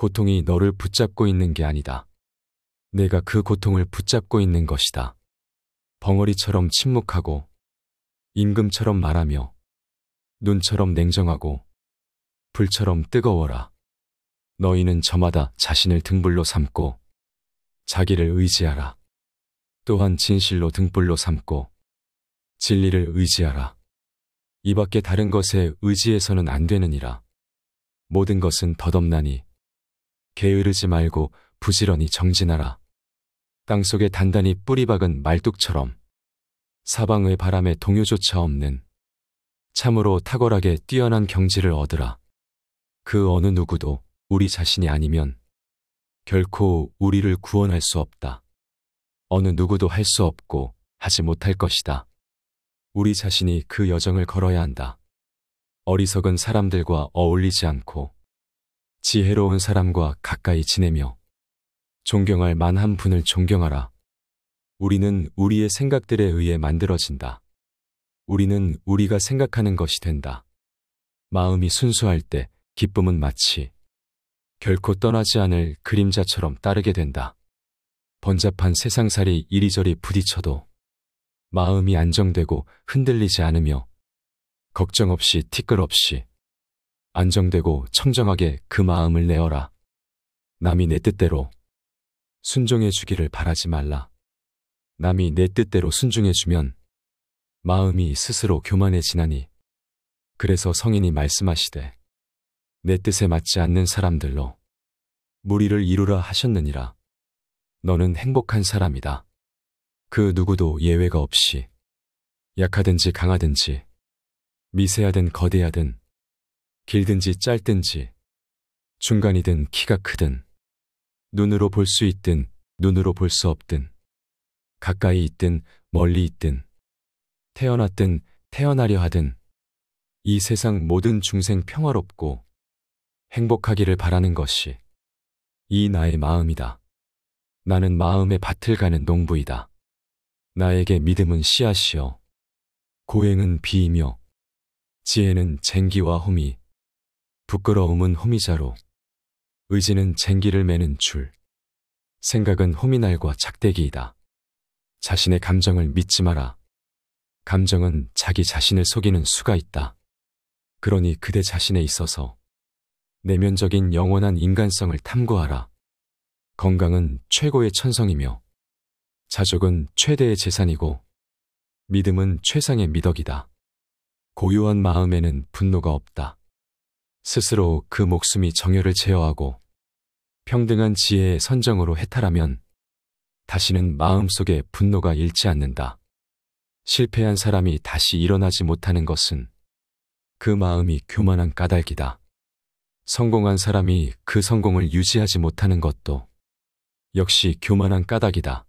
고통이 너를 붙잡고 있는 게 아니다. 내가 그 고통을 붙잡고 있는 것이다. 벙어리처럼 침묵하고 임금처럼 말하며 눈처럼 냉정하고 불처럼 뜨거워라. 너희는 저마다 자신을 등불로 삼고 자기를 의지하라. 또한 진실로 등불로 삼고 진리를 의지하라. 이 밖에 다른 것에 의지해서는 안 되느니라. 모든 것은 덧없나니 게으르지 말고 부지런히 정진하라. 땅속에 단단히 뿌리 박은 말뚝처럼 사방의 바람에 동요조차 없는 참으로 탁월하게 뛰어난 경지를 얻으라. 그 어느 누구도 우리 자신이 아니면 결코 우리를 구원할 수 없다. 어느 누구도 할 수 없고 하지 못할 것이다. 우리 자신이 그 여정을 걸어야 한다. 어리석은 사람들과 어울리지 않고 지혜로운 사람과 가까이 지내며 존경할 만한 분을 존경하라. 우리는 우리의 생각들에 의해 만들어진다. 우리는 우리가 생각하는 것이 된다. 마음이 순수할 때 기쁨은 마치 결코 떠나지 않을 그림자처럼 따르게 된다. 번잡한 세상살이 이리저리 부딪혀도 마음이 안정되고 흔들리지 않으며 걱정 없이 티끌 없이 안정되고 청정하게 그 마음을 내어라. 남이 내 뜻대로 순종해 주기를 바라지 말라. 남이 내 뜻대로 순종해 주면 마음이 스스로 교만해지나니. 그래서 성인이 말씀하시되 내 뜻에 맞지 않는 사람들로 무리를 이루라 하셨느니라. 너는 행복한 사람이다. 그 누구도 예외가 없이 약하든지 강하든지 미세하든 거대하든 길든지 짧든지 중간이든 키가 크든 눈으로 볼 수 있든 눈으로 볼 수 없든 가까이 있든 멀리 있든 태어났든 태어나려 하든 이 세상 모든 중생 평화롭고 행복하기를 바라는 것이 이 나의 마음이다. 나는 마음의 밭을 가는 농부이다. 나에게 믿음은 씨앗이요 고행은 비이며 지혜는 쟁기와 호미, 부끄러움은 호미자로, 의지는 쟁기를 매는 줄, 생각은 호미날과 작대기이다. 자신의 감정을 믿지 마라. 감정은 자기 자신을 속이는 수가 있다. 그러니 그대 자신에 있어서 내면적인 영원한 인간성을 탐구하라. 건강은 최고의 천성이며 자족은 최대의 재산이고 믿음은 최상의 미덕이다. 고요한 마음에는 분노가 없다. 스스로 그 목숨이 정열을 제어하고 평등한 지혜의 선정으로 해탈하면 다시는 마음속에 분노가 일지 않는다. 실패한 사람이 다시 일어나지 못하는 것은 그 마음이 교만한 까닭이다. 성공한 사람이 그 성공을 유지하지 못하는 것도 역시 교만한 까닭이다.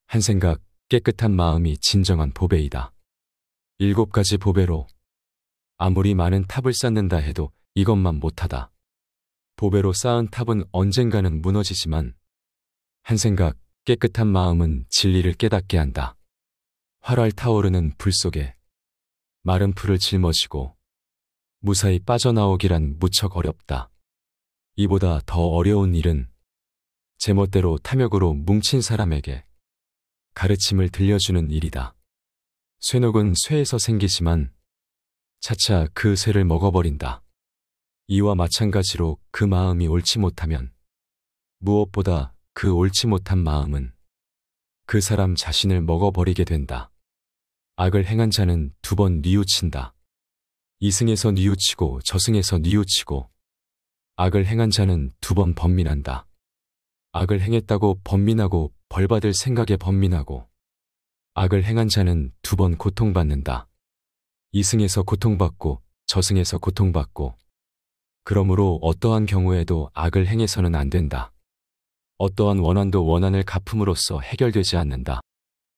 한 생각, 깨끗한 마음이 진정한 보배이다. 7가지 보배로 아무리 많은 탑을 쌓는다 해도 이것만 못하다. 보배로 쌓은 탑은 언젠가는 무너지지만 한 생각, 깨끗한 마음은 진리를 깨닫게 한다. 활활 타오르는 불 속에 마른 풀을 짊어지고 무사히 빠져나오기란 무척 어렵다. 이보다 더 어려운 일은 제멋대로 탐욕으로 뭉친 사람에게 가르침을 들려주는 일이다. 쇠녹은 쇠에서 생기지만 차차 그 쇠를 먹어버린다. 이와 마찬가지로 그 마음이 옳지 못하면 무엇보다 그 옳지 못한 마음은 그 사람 자신을 먹어버리게 된다. 악을 행한 자는 2번 뉘우친다. 이승에서 뉘우치고 저승에서 뉘우치고 악을 행한 자는 2번 번민한다. 악을 행했다고 번민하고 벌받을 생각에 번민하고 악을 행한 자는 2번 고통받는다. 이승에서 고통받고 저승에서 고통받고 그러므로 어떠한 경우에도 악을 행해서는 안 된다. 어떠한 원한도 원한을 갚음으로써 해결되지 않는다.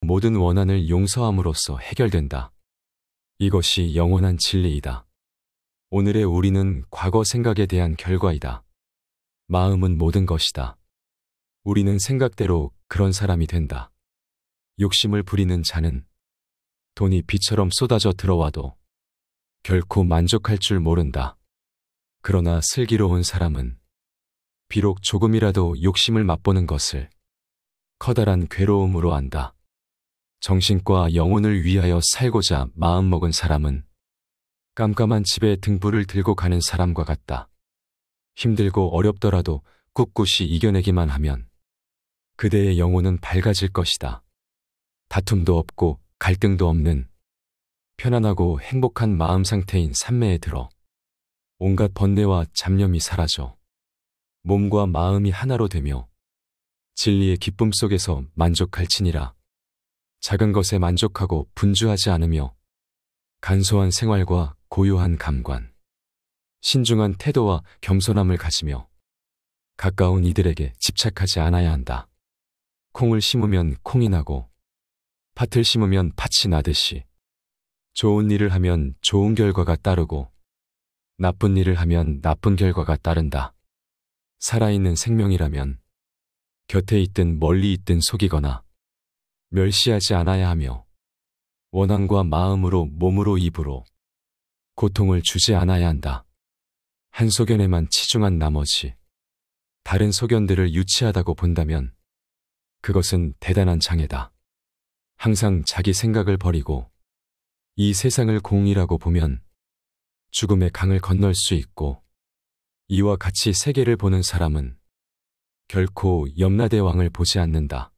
모든 원한을 용서함으로써 해결된다. 이것이 영원한 진리이다. 오늘의 우리는 과거 생각에 대한 결과이다. 마음은 모든 것이다. 우리는 생각대로 그런 사람이 된다. 욕심을 부리는 자는 돈이 비처럼 쏟아져 들어와도 결코 만족할 줄 모른다. 그러나 슬기로운 사람은 비록 조금이라도 욕심을 맛보는 것을 커다란 괴로움으로 안다. 정신과 영혼을 위하여 살고자 마음먹은 사람은 깜깜한 집에 등불을 들고 가는 사람과 같다. 힘들고 어렵더라도 꿋꿋이 이겨내기만 하면 그대의 영혼은 밝아질 것이다. 다툼도 없고 갈등도 없는 편안하고 행복한 마음 상태인 산매에 들어 온갖 번뇌와 잡념이 사라져 몸과 마음이 하나로 되며 진리의 기쁨 속에서 만족할지니라. 작은 것에 만족하고 분주하지 않으며 간소한 생활과 고요한 감관, 신중한 태도와 겸손함을 가지며 가까운 이들에게 집착하지 않아야 한다. 콩을 심으면 콩이 나고 팥을 심으면 팥이 나듯이 좋은 일을 하면 좋은 결과가 따르고 나쁜 일을 하면 나쁜 결과가 따른다. 살아있는 생명이라면 곁에 있든 멀리 있든 속이거나 멸시하지 않아야 하며 원한과 마음으로 몸으로 입으로 고통을 주지 않아야 한다. 한 소견에만 치중한 나머지 다른 소견들을 유치하다고 본다면 그것은 대단한 장애다. 항상 자기 생각을 버리고 이 세상을 공이라고 보면 죽음의 강을 건널 수 있고 이와 같이 세계를 보는 사람은 결코 염라대왕을 보지 않는다.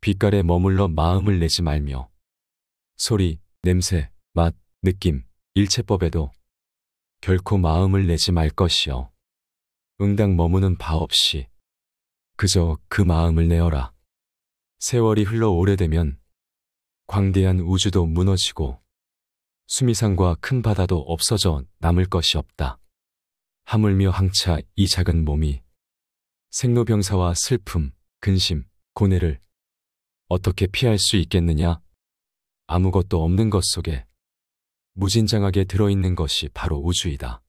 빛깔에 머물러 마음을 내지 말며 소리, 냄새, 맛, 느낌, 일체법에도 결코 마음을 내지 말 것이요. 응당 머무는 바 없이 그저 그 마음을 내어라. 세월이 흘러 오래되면 광대한 우주도 무너지고 수미산과 큰 바다도 없어져 남을 것이 없다. 하물며 항차 이 작은 몸이 생로병사와 슬픔, 근심, 고뇌를 어떻게 피할 수 있겠느냐? 아무것도 없는 것 속에 무진장하게 들어있는 것이 바로 우주이다.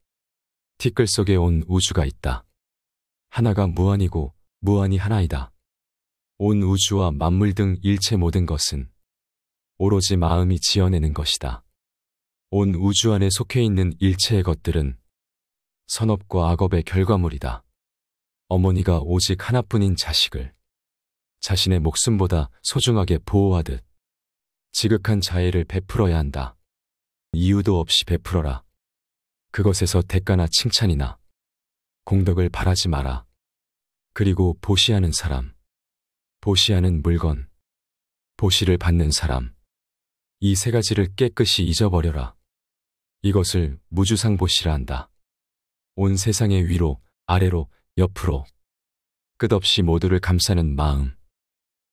티끌 속에 온 우주가 있다. 하나가 무한이고 무한이 하나이다. 온 우주와 만물 등 일체 모든 것은 오로지 마음이 지어내는 것이다. 온 우주 안에 속해 있는 일체의 것들은 선업과 악업의 결과물이다. 어머니가 오직 하나뿐인 자식을 자신의 목숨보다 소중하게 보호하듯 지극한 자애를 베풀어야 한다. 이유도 없이 베풀어라. 그것에서 대가나 칭찬이나 공덕을 바라지 마라. 그리고 보시하는 사람, 보시하는 물건, 보시를 받는 사람, 이 세 가지를 깨끗이 잊어버려라. 이것을 무주상보시라 한다. 온 세상의 위로, 아래로, 옆으로 끝없이 모두를 감싸는 마음,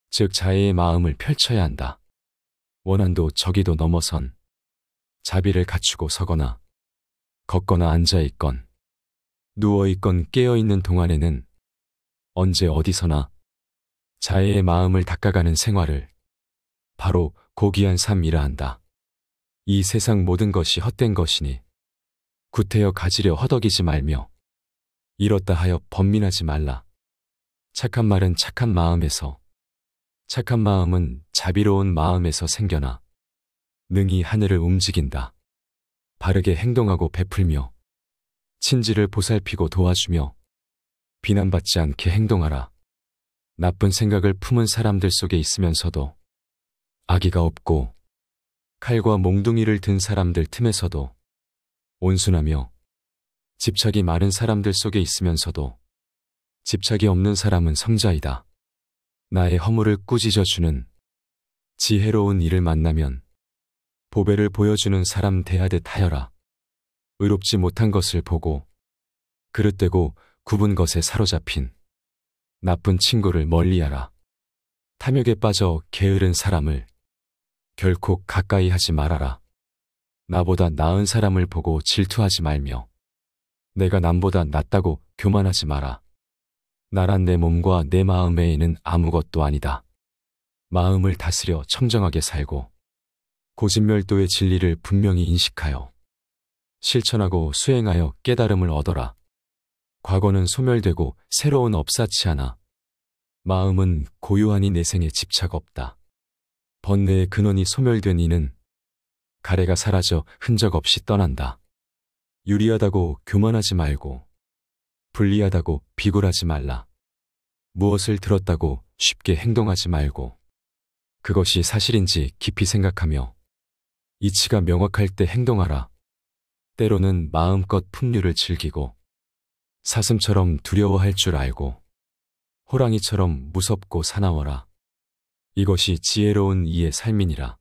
즉 자애의 마음을 펼쳐야 한다. 원한도 저기도 넘어선 자비를 갖추고 서거나 걷거나 앉아있건 누워있건 깨어있는 동안에는 언제 어디서나 자애의 마음을 닦아가는 생활을 바로 고귀한 삶이라 한다. 이 세상 모든 것이 헛된 것이니 구태여 가지려 허덕이지 말며 이렇다 하여 번민하지 말라. 착한 말은 착한 마음에서, 착한 마음은 자비로운 마음에서 생겨나 능히 하늘을 움직인다. 바르게 행동하고 베풀며 친지를 보살피고 도와주며 비난받지 않게 행동하라. 나쁜 생각을 품은 사람들 속에 있으면서도 악의가 없고 칼과 몽둥이를 든 사람들 틈에서도 온순하며 집착이 많은 사람들 속에 있으면서도 집착이 없는 사람은 성자이다. 나의 허물을 꾸짖어주는 지혜로운 이를 만나면 보배를 보여주는 사람 대하듯 하여라. 의롭지 못한 것을 보고 그릇되고 굽은 것에 사로잡힌 나쁜 친구를 멀리하라. 탐욕에 빠져 게으른 사람을 결코 가까이 하지 말아라. 나보다 나은 사람을 보고 질투하지 말며 내가 남보다 낫다고 교만하지 마라. 나란 내 몸과 내 마음 외에는 아무것도 아니다. 마음을 다스려 청정하게 살고 고진멸도의 진리를 분명히 인식하여 실천하고 수행하여 깨달음을 얻어라. 과거는 소멸되고 새로운 업사치 않아. 마음은 고요하니 내생에 집착 없다. 번뇌의 근원이 소멸된 이는 가래가 사라져 흔적 없이 떠난다. 유리하다고 교만하지 말고 불리하다고 비굴하지 말라. 무엇을 들었다고 쉽게 행동하지 말고 그것이 사실인지 깊이 생각하며 이치가 명확할 때 행동하라. 때로는 마음껏 풍류를 즐기고 사슴처럼 두려워할 줄 알고 호랑이처럼 무섭고 사나워라. 이것이 지혜로운 이의 삶이니라.